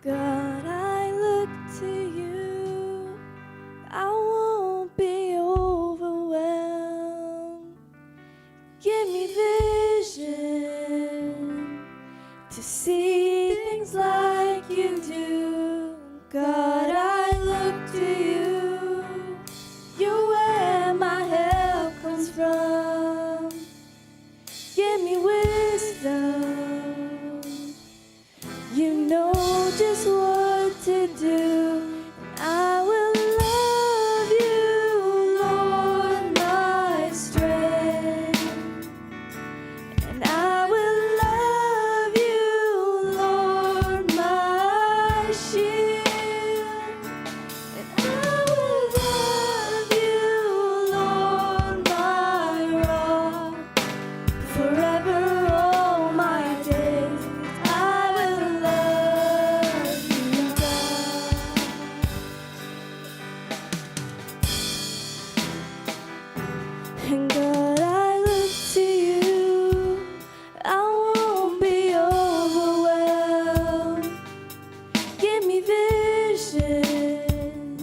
God, I look to you. I won't be overwhelmed. Give me vision to see things like you do. God, I look to you. You're where my help comes from. Give me wisdom. You know just what to do. I will love you, Lord, my strength. And I will love you, Lord, my shield. And I will love you, Lord, my rock. Forever all my days, I will love you, God. And God, I look to you. I won't be overwhelmed. Give me vision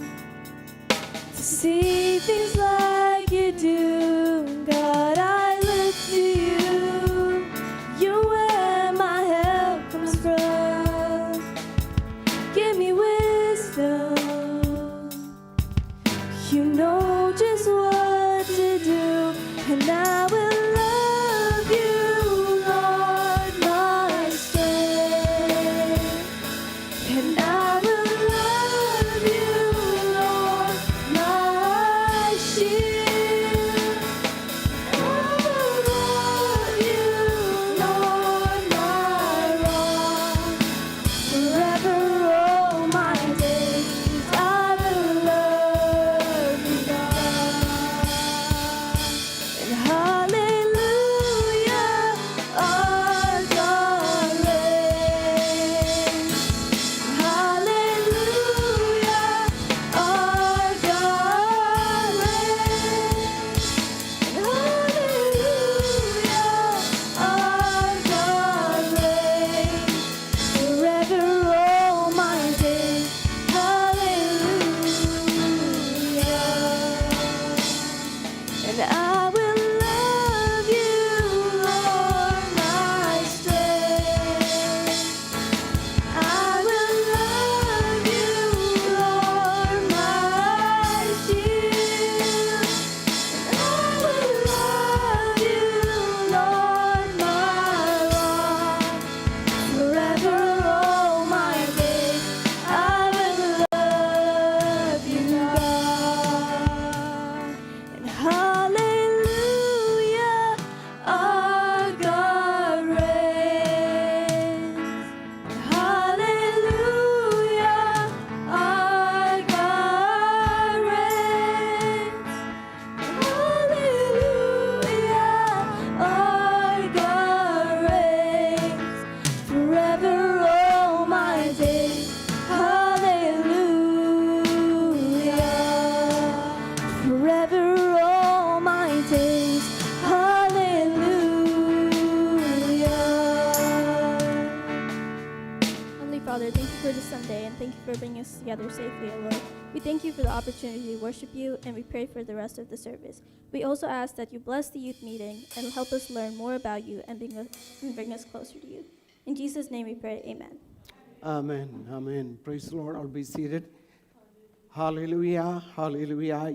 to see things like you do. God, I look to you. You're where my help comes from. Give me wisdom. You know just what to do. And I will love you, Lord, my strength. And I will love you, Lord, my shield. I will love you, Lord, my rock. Forever all my days, I will love you, God. And hallelujah, our God reigns. Hallelujah, our God reigns. Hallelujah, our God reigns. Forever all my days. Hallelujah. And I will love you, Lord, my strength. I will love you, Lord, my shield. And I will love you, Lord, my rock. Forever all my days, I will love you, God. And hallelujah, our God reigns. And hallelujah, our God reigns. Hallelujah, our God reigns. Forever all my days. Hallelujah. Forever all my days. Hallelujah. Heavenly Father, thank you for this Sunday, and thank you for bringing us together safely, O Lord. We thank you for the opportunity to worship you, and we pray for the rest of the service. We also ask that you bless the youth meeting and help us learn more about you and bring us closer to you. In Jesus' name we pray, amen. Amen. Amen. Praise the Lord. I'll be seated. Hallelujah. Hallelujah.